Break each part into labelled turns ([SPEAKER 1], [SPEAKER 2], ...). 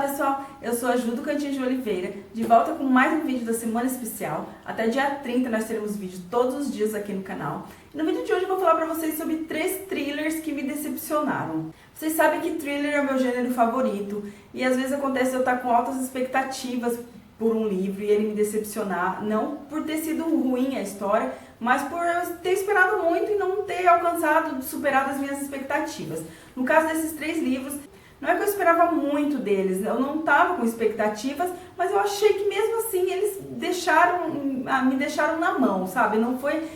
[SPEAKER 1] pessoal, eu sou a Ju do Cantinho de Oliveira, de volta com mais um vídeo da semana especial. Até dia 30 nós teremos vídeo todos os dias aqui no canal. E no vídeo de hoje eu vou falar pra vocês sobre 3 thrillers que me decepcionaram. Vocês sabem que thriller é o meu gênero favorito e às vezes acontece eu estar com altas expectativas por um livro e ele me decepcionar, não por ter sido ruim a história, mas por eu ter esperado muito e não ter alcançado, superado as minhas expectativas. No caso desses 3 livros, não é que eu esperava muito deles, eu não estava com expectativas, mas eu achei que mesmo assim eles me deixaram na mão, sabe? Não foi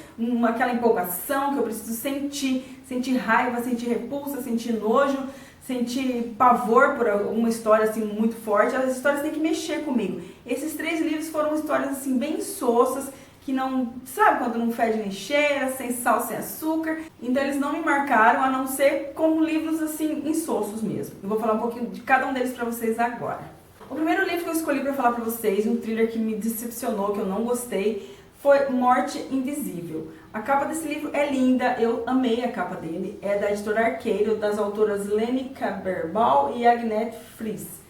[SPEAKER 1] aquela empolgação que eu preciso sentir raiva, sentir repulsa, sentir nojo, sentir pavor por uma história assim muito forte. As histórias têm que mexer comigo. Esses 3 livros foram histórias assim bem insossas, que não, sabe, quando não fede nem cheira, sem sal, sem açúcar. Então eles não me marcaram, a não ser como livros assim, insossos mesmo. Eu vou falar um pouquinho de cada um deles pra vocês agora. O primeiro livro que eu escolhi pra falar pra vocês, um thriller que me decepcionou, que eu não gostei, foi Morte Invisível. A capa desse livro é linda, eu amei a capa dele. É da editora Arqueiro, das autoras Lene Kaberbal e Agnete Fries.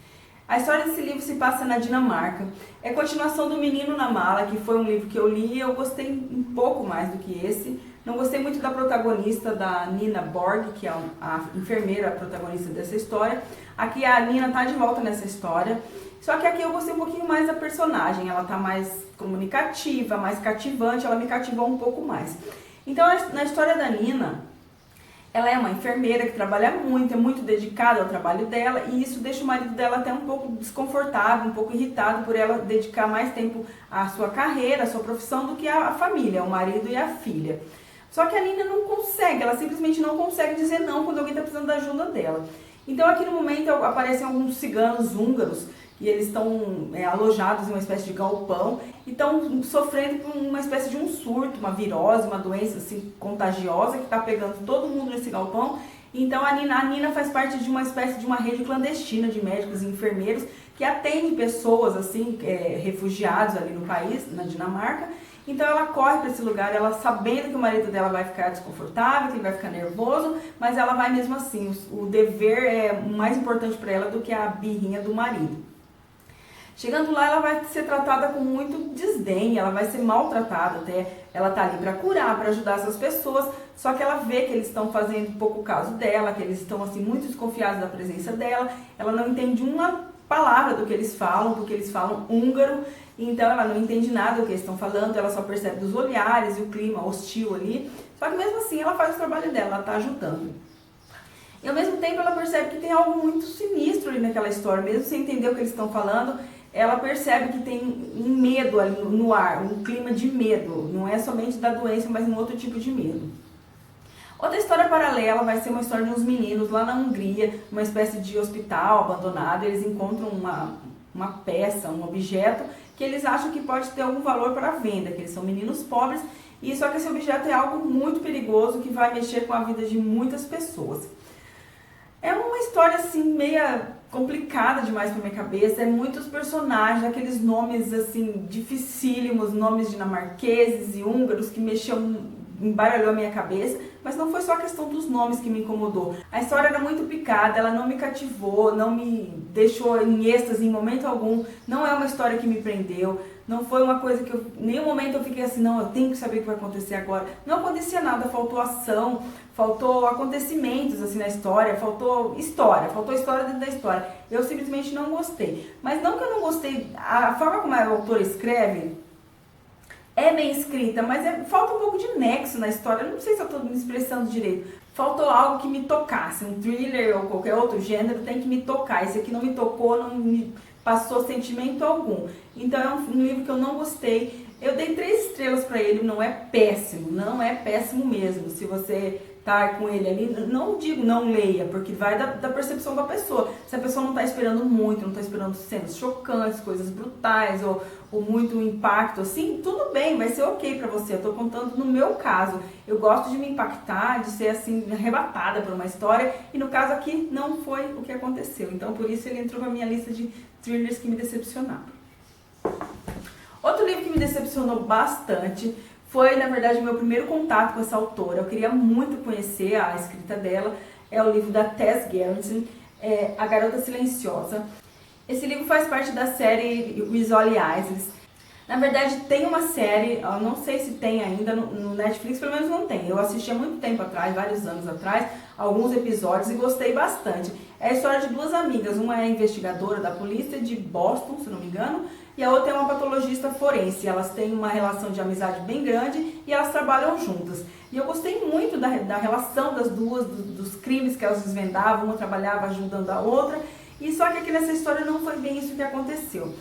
[SPEAKER 1] A história desse livro se passa na Dinamarca. É continuação do Menino na Mala, que foi um livro que eu li e eu gostei um pouco mais do que esse. Não gostei muito da protagonista, da Nina Borg, que é a enfermeira, a protagonista dessa história. Aqui a Nina tá de volta nessa história. Só que aqui eu gostei um pouquinho mais da personagem. Ela tá mais comunicativa, mais cativante, ela me cativou um pouco mais. Então, na história da Nina, ela é uma enfermeira que trabalha muito, é muito dedicada ao trabalho dela e isso deixa o marido dela até um pouco desconfortável, um pouco irritado por ela dedicar mais tempo à sua carreira, à sua profissão do que à família, ao marido e à filha. Só que a Nina não consegue, ela simplesmente não consegue dizer não quando alguém está precisando da ajuda dela. Então aqui no momento aparecem alguns ciganos húngaros e eles estão alojados em uma espécie de galpão e estão sofrendo por uma espécie de um surto, uma virose, uma doença assim, contagiosa que está pegando todo mundo nesse galpão. Então a Nina faz parte de uma espécie de uma rede clandestina de médicos e enfermeiros que atende pessoas assim, refugiados ali no país, na Dinamarca. Então ela corre para esse lugar, ela sabendo que o marido dela vai ficar desconfortável, que ele vai ficar nervoso, mas ela vai mesmo assim. O dever é mais importante para ela do que a birrinha do marido. Chegando lá, ela vai ser tratada com muito desdém, ela vai ser maltratada até. Ela tá ali para curar, para ajudar essas pessoas, só que ela vê que eles estão fazendo pouco caso dela, que eles estão assim muito desconfiados da presença dela. Ela não entende uma palavra do que eles falam, porque eles falam húngaro, então ela não entende nada do que eles estão falando, ela só percebe dos olhares e o clima hostil ali. Só que mesmo assim ela faz o trabalho dela, ela tá ajudando. E ao mesmo tempo ela percebe que tem algo muito sinistro ali naquela história, mesmo sem entender o que eles estão falando. Ela percebe que tem um medo ali no ar, um clima de medo. Não é somente da doença, mas um outro tipo de medo. Outra história paralela vai ser uma história de uns meninos lá na Hungria, uma espécie de hospital abandonado. Eles encontram uma peça, um objeto que eles acham que pode ter algum valor para venda, que eles são meninos pobres. E só que esse objeto é algo muito perigoso que vai mexer com a vida de muitas pessoas. É uma história assim meia complicada demais pra minha cabeça, é muitos personagens, aqueles nomes assim dificílimos, nomes dinamarqueses e húngaros que embaralhou a minha cabeça, mas não foi só a questão dos nomes que me incomodou. A história era muito picada, ela não me cativou, não me deixou em êxtase em momento algum, não é uma história que me prendeu, não foi uma coisa que em nenhum momento eu fiquei assim, não, eu tenho que saber o que vai acontecer agora. Não acontecia nada, faltou ação, faltou acontecimentos assim na história, faltou história dentro da história. Eu simplesmente não gostei. Mas não que eu não gostei, a forma como a autora escreve é bem escrita, mas falta um pouco de nexo na história. Eu não sei se eu estou me expressando direito. Faltou algo que me tocasse, um thriller ou qualquer outro gênero tem que me tocar. Esse aqui não me tocou, não me passou sentimento algum. Então é um livro que eu não gostei. Eu dei 3 estrelas para ele, não é péssimo mesmo. Se você tá com ele ali, não digo não leia, porque vai da percepção da pessoa. Se a pessoa não tá esperando muito, não tá esperando cenas chocantes, coisas brutais ou muito impacto, assim, tudo bem, vai ser ok pra você. Eu tô contando no meu caso. Eu gosto de me impactar, de ser assim, arrebatada por uma história, e no caso aqui não foi o que aconteceu. Então por isso ele entrou na minha lista de thrillers que me decepcionaram. Outro livro que me decepcionou bastante foi, na verdade, o meu primeiro contato com essa autora. Eu queria muito conhecer a escrita dela. É o livro da Tess Gerritsen, A Garota Silenciosa. Esse livro faz parte da série Rizzoli Isles. Na verdade, tem uma série, eu não sei se tem ainda no Netflix, pelo menos não tem. Eu assisti há muito tempo atrás, vários anos atrás, alguns episódios e gostei bastante. É a história de duas amigas, uma é investigadora da polícia de Boston, se não me engano, e a outra é uma patologista forense. Elas têm uma relação de amizade bem grande e elas trabalham juntas. E eu gostei muito da relação das duas, dos crimes que elas desvendavam, uma trabalhava ajudando a outra, e só que aqui nessa história não foi bem isso que aconteceu.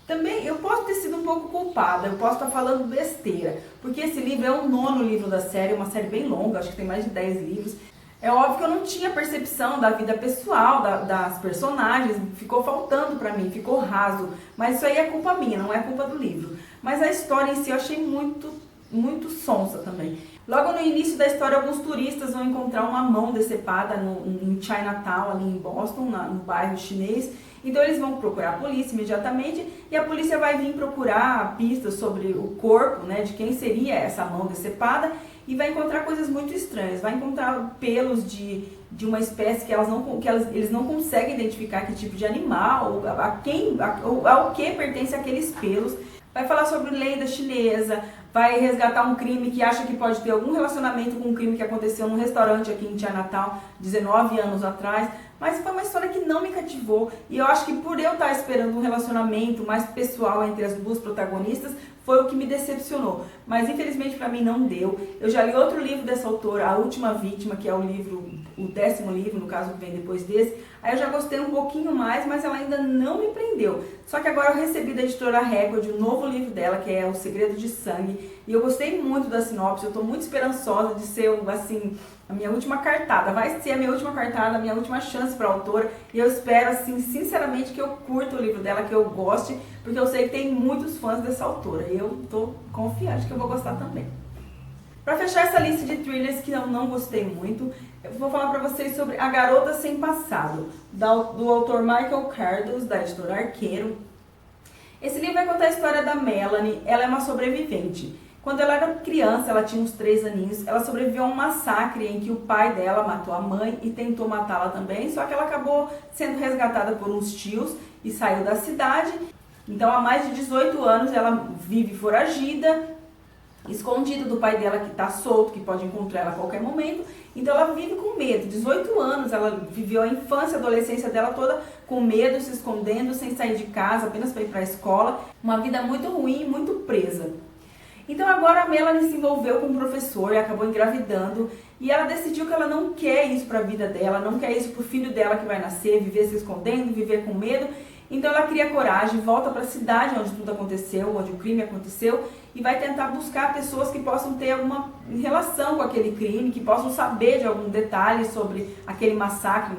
[SPEAKER 1] Também eu posso ter sido um pouco culpada, eu posso estar falando besteira, porque esse livro é o 9º livro da série, uma série bem longa, acho que tem mais de 10 livros. É óbvio que eu não tinha percepção da vida pessoal das personagens, ficou faltando pra mim, ficou raso, mas isso aí é culpa minha, não é culpa do livro. Mas a história em si eu achei muito sonsa também. Logo no início da história, alguns turistas vão encontrar uma mão decepada em Chinatown, ali em Boston, no bairro chinês. Então eles vão procurar a polícia imediatamente e a polícia vai vir procurar pistas sobre o corpo, né, de quem seria essa mão decepada, e vai encontrar coisas muito estranhas. Vai encontrar pelos de uma espécie que eles não conseguem identificar que tipo de animal, ao que pertence aqueles pelos. Vai falar sobre lenda chinesa, vai resgatar um crime que acha que pode ter algum relacionamento com um crime que aconteceu num restaurante aqui em Chinatown, 19 anos atrás. Mas foi uma história que não me cativou e eu acho que por eu estar esperando um relacionamento mais pessoal entre as duas protagonistas, foi o que me decepcionou. Mas infelizmente para mim não deu. Eu já li outro livro dessa autora, A Última Vítima, que é o 10º livro, no caso que vem depois desse. Aí eu já gostei um pouquinho mais, mas ela ainda não me prendeu. Só que agora eu recebi da editora Record um novo livro dela, que é O Segredo de Sangue. E eu gostei muito da sinopse, eu estou muito esperançosa de ser, assim, a minha última cartada. Vai ser a minha última cartada, a minha última chance para a autora. E eu espero, assim, sinceramente, que eu curta o livro dela, que eu goste, porque eu sei que tem muitos fãs dessa autora. E eu estou confiante que eu vou gostar também. Para fechar essa lista de thrillers que eu não gostei muito, eu vou falar para vocês sobre A Garota Sem Passado, do autor Michael Cardos, da editora Arqueiro. Esse livro vai contar a história da Melanie. Ela é uma sobrevivente. Quando ela era criança, ela tinha uns 3 aninhos, ela sobreviveu a um massacre em que o pai dela matou a mãe e tentou matá-la também, só que ela acabou sendo resgatada por uns tios e saiu da cidade. Então, há mais de 18 anos, ela vive foragida, escondida do pai dela que está solto, que pode encontrar ela a qualquer momento. Então ela vive com medo. 18 anos, ela viveu a infância, a adolescência dela toda com medo, se escondendo, sem sair de casa, apenas para ir para a escola. Uma vida muito ruim, muito presa. Então agora a Melanie se envolveu com um professor e acabou engravidando. E ela decidiu que ela não quer isso para a vida dela, não quer isso para o filho dela que vai nascer, viver se escondendo, viver com medo. Então ela cria coragem, volta para a cidade onde tudo aconteceu, onde o crime aconteceu, e vai tentar buscar pessoas que possam ter alguma relação com aquele crime, que possam saber de algum detalhe sobre aquele massacre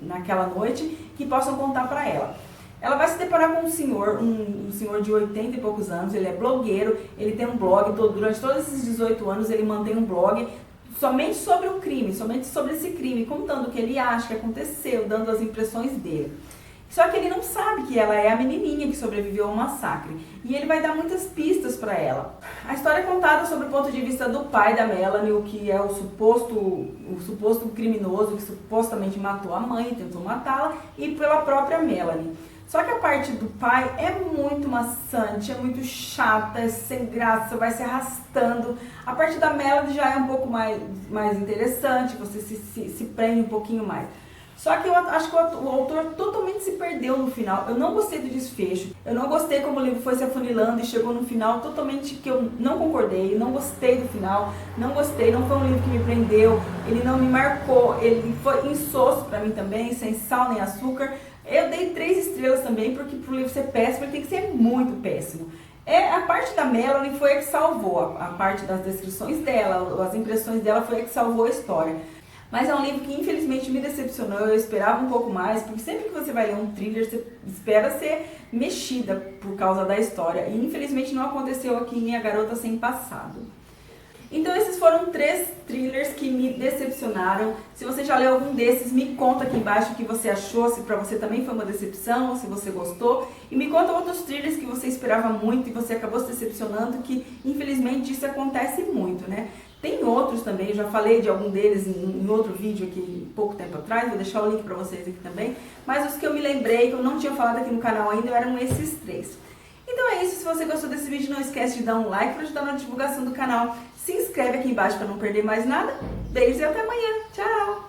[SPEAKER 1] naquela noite, que possam contar para ela. Ela vai se deparar com um senhor de 80 e poucos anos, ele é blogueiro, ele tem um blog, durante todos esses 18 anos ele mantém um blog somente sobre o crime, somente sobre esse crime, contando o que ele acha que aconteceu, dando as impressões dele. Só que ele não sabe que ela é a menininha que sobreviveu ao massacre. E ele vai dar muitas pistas para ela. A história é contada sobre o ponto de vista do pai da Melanie, o que é o suposto criminoso que supostamente matou a mãe, tentou matá-la, e pela própria Melanie. Só que a parte do pai é muito maçante, é muito chata, é sem graça, vai se arrastando. A parte da Melanie já é um pouco mais interessante, você se prende um pouquinho mais. Só que eu acho que o autor totalmente se perdeu no final. Eu não gostei do desfecho. Eu não gostei como o livro foi se afunilando e chegou no final totalmente que eu não concordei. Não gostei do final. Não gostei. Não foi um livro que me prendeu. Ele não me marcou. Ele foi insosso pra mim também, sem sal nem açúcar. Eu dei 3 estrelas também, porque pro livro ser péssimo, ele tem que ser muito péssimo. A parte da Melanie foi a que salvou. A parte das descrições dela, as impressões dela foi a que salvou a história. Mas é um livro que infelizmente me decepcionou, eu esperava um pouco mais, porque sempre que você vai ler um thriller, você espera ser mexida por causa da história. E infelizmente não aconteceu aqui em A Garota Sem Passado. Então esses foram 3 thrillers que me decepcionaram. Se você já leu algum desses, me conta aqui embaixo o que você achou, se pra você também foi uma decepção, se você gostou. E me conta outros thrillers que você esperava muito e você acabou se decepcionando, que infelizmente isso acontece muito, né? Tem outros também, eu já falei de algum deles em outro vídeo aqui pouco tempo atrás, vou deixar o link para vocês aqui também, mas os que eu me lembrei, que eu não tinha falado aqui no canal ainda, eram esses 3. Então é isso, se você gostou desse vídeo, não esquece de dar um like para ajudar na divulgação do canal, se inscreve aqui embaixo para não perder mais nada, beijos e até amanhã, tchau!